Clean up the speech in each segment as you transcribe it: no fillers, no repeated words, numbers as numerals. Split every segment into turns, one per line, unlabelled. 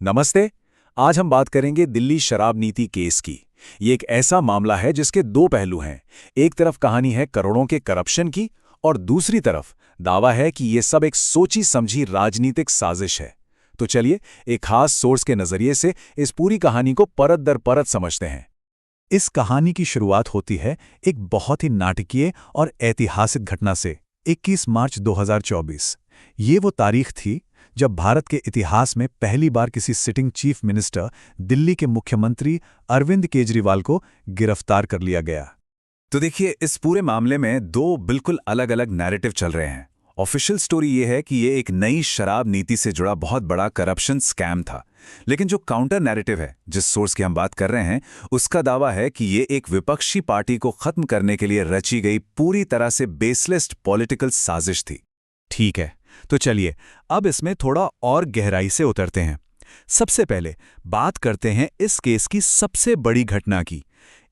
नमस्ते। आज हम बात करेंगे दिल्ली शराब नीति केस की। ये एक ऐसा मामला है जिसके दो पहलू हैं। एक तरफ कहानी है करोड़ों के करप्शन की और दूसरी तरफ दावा है कि ये सब एक सोची समझी राजनीतिक साजिश है। तो चलिए एक खास सोर्स के नजरिए से इस पूरी कहानी को परत दर परत समझते हैं। इस कहानी की शुरुआत होती है एक बहुत ही नाटकीय और ऐतिहासिक घटना से। 21 मार्च 2024 ये वो तारीख थी जब भारत के इतिहास में पहली बार किसी सिटिंग चीफ मिनिस्टर दिल्ली के मुख्यमंत्री अरविंद केजरीवाल को गिरफ्तार कर लिया गया। तो देखिए, इस पूरे मामले में दो बिल्कुल अलग अलग नैरेटिव चल रहे हैं। ऑफिशियल स्टोरी ये है कि ये एक नई शराब नीति से जुड़ा बहुत बड़ा करप्शन स्कैम था, लेकिन जो काउंटर नैरेटिव है, जिस सोर्स की हम बात कर रहे हैं, उसका दावा है कि ये एक विपक्षी पार्टी को खत्म करने के लिए रची गई पूरी तरह से बेसलेस पॉलिटिकल साजिश थी। ठीक है, तो चलिए अब इसमें थोड़ा और गहराई से उतरते हैं। सबसे पहले बात करते हैं इस केस की सबसे बड़ी घटना की,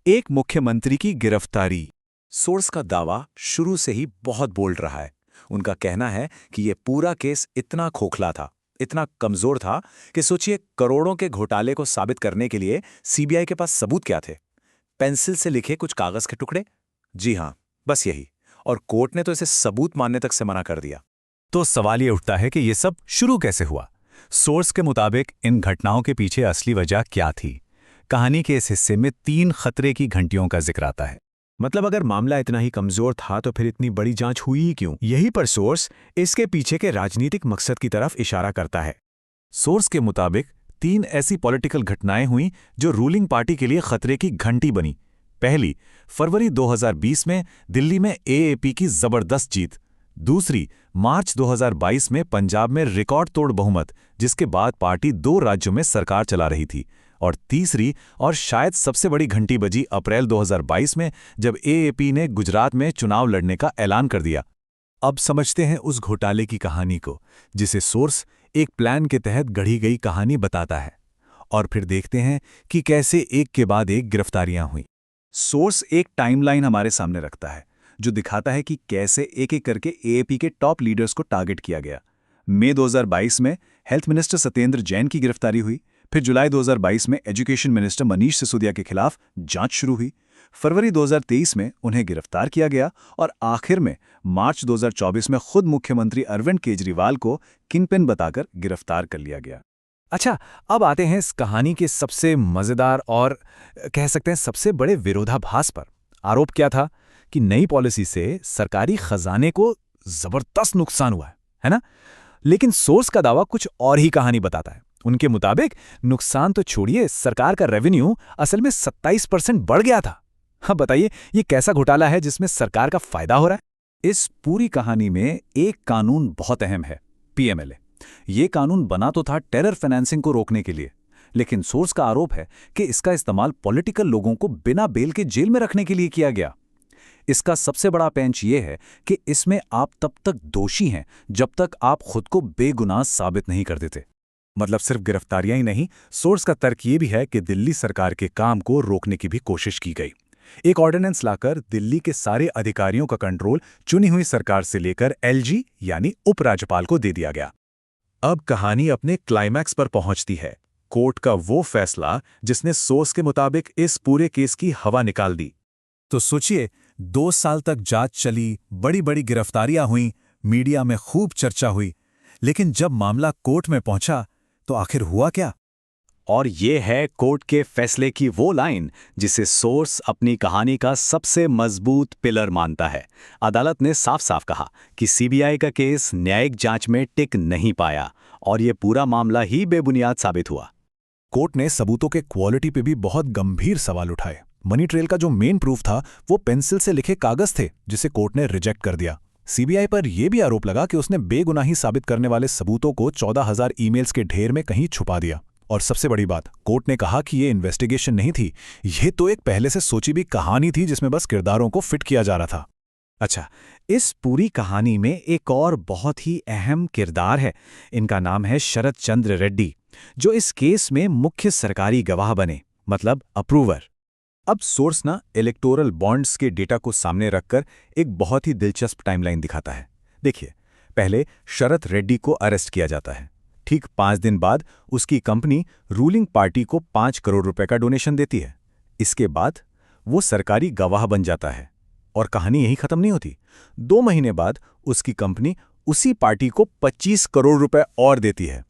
एक मुख्यमंत्री की गिरफ्तारी। सोर्स का दावा शुरू से ही बहुत बोल्ड रहा है। उनका कहना है कि यह पूरा केस इतना खोखला था, इतना कमजोर था कि सोचिए, करोड़ों के घोटाले को साबित करने के लिए सीबीआई के पास सबूत क्या थे? पेंसिल से लिखे कुछ कागज के टुकड़े। जी हां, बस यही। और कोर्ट ने तो इसे सबूत मानने तक से मना कर दिया। तो सवाल ये उठता है कि ये सब शुरू कैसे हुआ? सोर्स के मुताबिक इन घटनाओं के पीछे असली वजह क्या थी? कहानी के इस हिस्से में 3 खतरे की घंटियों का जिक्र आता है।
मतलब अगर मामला इतना ही कमजोर था तो फिर इतनी बड़ी जांच हुई ही क्यों? यहीं पर सोर्स इसके पीछे के राजनीतिक मकसद की तरफ इशारा करता है।
सोर्स के मुताबिक 3 ऐसी पॉलिटिकल घटनाएं हुई जो रूलिंग पार्टी के लिए खतरे की घंटी बनी। पहली, फरवरी 2020 में दिल्ली में एएपी की जबरदस्त जीत। दूसरी, मार्च 2022 में पंजाब में रिकॉर्ड तोड़ बहुमत, जिसके बाद पार्टी 2 राज्यों में सरकार चला रही थी। और तीसरी और शायद सबसे बड़ी घंटी बजी अप्रैल 2022 में, जब एएपी ने गुजरात में चुनाव लड़ने का ऐलान कर दिया। अब समझते हैं उस घोटाले की कहानी को, जिसे सोर्स एक प्लान के तहत गढ़ी गई कहानी बताता है। और फिर देखते हैं कि कैसे एक के बाद एक गिरफ्तारियां हुई। सोर्स एक टाइमलाइन हमारे सामने रखता है जो दिखाता है कि कैसे एक एक करके एएपी के टॉप लीडर्स को टारगेट किया गया। मई 2022 में हेल्थ मिनिस्टर सत्येंद्र जैन की गिरफ्तारी हुई। फिर जुलाई 2022 में एजुकेशन मिनिस्टर मनीष सिसोदिया के खिलाफ जांच शुरू हुई। फरवरी 2023 में उन्हें गिरफ्तार किया गया और आखिर में मार्च 2024 में खुद मुख्यमंत्री अरविंद केजरीवाल को किंगपिन बताकर गिरफ्तार कर लिया गया। अच्छा, अब आते हैं इस कहानी के सबसे मजेदार और कह सकते हैं सबसे बड़े विरोधाभास पर। आरोप क्या था कि नई पॉलिसी से सरकारी खजाने को जबरदस्त नुकसान हुआ है ना? लेकिन सोर्स का दावा कुछ और ही कहानी बताता है। उनके मुताबिक नुकसान तो छोड़िए, सरकार का रेवेन्यू असल में 27% बढ़ गया था। हाँ, बताइए ये कैसा घोटाला है जिसमें सरकार का फायदा हो रहा है? इस पूरी कहानी में एक कानून बहुत अहम है, पीएमएलए। ये कानून बना तो था टेरर फाइनेंसिंग को रोकने के लिए, लेकिन सोर्स का आरोप है कि इसका इस्तेमाल पॉलिटिकल लोगों को बिना बेल के जेल में रखने के लिए किया गया। इसका सबसे बड़ा पेंच ये है कि इसमें आप तब तक दोषी हैं जब तक आप खुद को बेगुनाह साबित नहीं कर देते। मतलब सिर्फ गिरफ्तारियां ही नहीं, सोर्स का तर्क ये भी है कि दिल्ली सरकार के काम को रोकने की भी कोशिश की गई। एक ऑर्डिनेंस लाकर दिल्ली के सारे अधिकारियों का कंट्रोल चुनी हुई सरकार से लेकर एलजी यानी उपराज्यपाल को दे दिया गया। अब कहानी अपने क्लाइमैक्स पर पहुंचती है। कोर्ट का वो फैसला जिसने सोर्स के मुताबिक इस पूरे केस की हवा निकाल दी। तो सोचिए, 2 साल तक जांच चली, बड़ी बड़ी गिरफ्तारियां हुईं, मीडिया में खूब चर्चा हुई, लेकिन जब मामला कोर्ट में पहुंचा तो आखिर हुआ क्या?
और ये है कोर्ट के फैसले की वो लाइन जिसे सोर्स अपनी कहानी का सबसे मजबूत पिलर मानता है। अदालत ने साफ साफ कहा कि सीबीआई का केस न्यायिक जांच में टिक नहीं पाया और ये पूरा मामला ही बेबुनियाद साबित हुआ।
कोर्ट ने सबूतों के क्वालिटी पे भी बहुत गंभीर सवाल उठाए। मनी ट्रेल का जो मेन प्रूफ था वो पेंसिल से लिखे कागज थे, जिसे कोर्ट ने रिजेक्ट कर दिया। सीबीआई पर यह भी आरोप लगा कि उसने बेगुनाही साबित करने वाले सबूतों को 14,000 ईमेल्स के ढेर में कहीं छुपा दिया। और सबसे बड़ी बात, कोर्ट ने कहा कि ये इन्वेस्टिगेशन नहीं थी, ये तो एक पहले से सोची भी कहानी थी जिसमें बस किरदारों को फिट किया जा रहा था।
अच्छा, इस पूरी कहानी में एक और बहुत ही अहम किरदार है। इनका नाम है शरद चंद्र रेड्डी, जो इस केस में मुख्य सरकारी गवाह बने, मतलब अप्रूवर। अब सोर्स ना इलेक्टोरल बॉन्ड्स के डेटा को सामने रखकर एक बहुत ही दिलचस्प टाइमलाइन दिखाता है। देखिए, पहले शरद रेड्डी को अरेस्ट किया जाता है। ठीक 5 दिन बाद उसकी कंपनी रूलिंग पार्टी को 5 करोड़ रुपए का डोनेशन देती है। इसके बाद वो सरकारी गवाह बन जाता है और कहानी यही खत्म नहीं होती। 2 महीने बाद उसकी कंपनी उसी पार्टी को 25 करोड़ रुपए और देती है।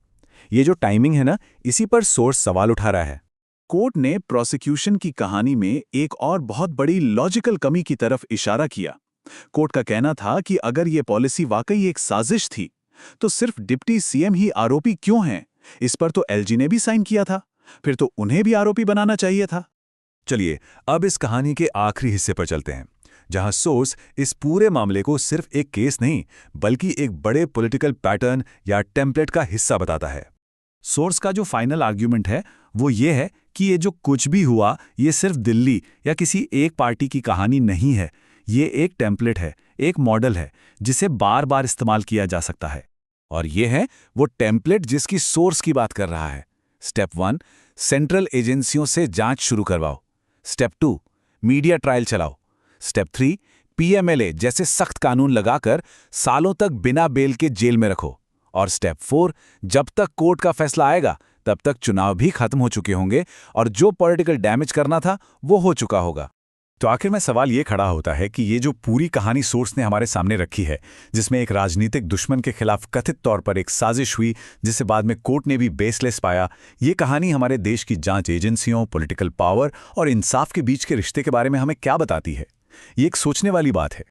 ये जो टाइमिंग है ना, इसी पर सोर्स सवाल उठा रहा है। कोर्ट ने प्रोसिक्यूशन की कहानी में एक और बहुत बड़ी लॉजिकल कमी की तरफ इशारा किया। कोर्ट का कहना था कि अगर ये पॉलिसी वाकई एक साजिश थी, तो सिर्फ डिप्टी सीएम ही आरोपी क्यों हैं? इस पर तो एलजी ने भी साइन किया था, फिर तो उन्हें भी आरोपी बनाना चाहिए था।
चलिए अब इस कहानी के आखिरी हिस्से पर चलते हैं, जहां सोर्स इस पूरे मामले को सिर्फ एक केस नहीं बल्कि एक बड़े पॉलिटिकल पैटर्न या टेम्पलेट का हिस्सा बताता है। सोर्स का जो फाइनल आर्ग्यूमेंट है वो ये है कि ये जो कुछ भी हुआ ये सिर्फ दिल्ली या किसी एक पार्टी की कहानी नहीं है। ये एक टेम्पलेट है, एक मॉडल है जिसे बार बार इस्तेमाल किया जा सकता है। और ये है वो टेम्पलेट जिसकी सोर्स की बात कर रहा है। स्टेप 1, सेंट्रल एजेंसियों से जांच शुरू करवाओ। स्टेप 2, मीडिया ट्रायल चलाओ। स्टेप 3, पीएमएलए जैसे सख्त कानून लगाकर सालों तक बिना बेल के जेल में रखो। और स्टेप 4, जब तक कोर्ट का फैसला आएगा तब तक चुनाव भी खत्म हो चुके होंगे और जो पॉलिटिकल डैमेज करना था वो हो चुका होगा। तो आखिर में सवाल ये खड़ा होता है कि ये जो पूरी कहानी सोर्स ने हमारे सामने रखी है, जिसमें एक राजनीतिक दुश्मन के खिलाफ कथित तौर पर एक साजिश हुई जिसे बाद में कोर्ट ने भी बेसलेस पाया, ये कहानी हमारे देश की जांच एजेंसियों, पॉलिटिकल पावर और इंसाफ के बीच के रिश्ते के बारे में हमें क्या बताती है? ये एक सोचने वाली बात है।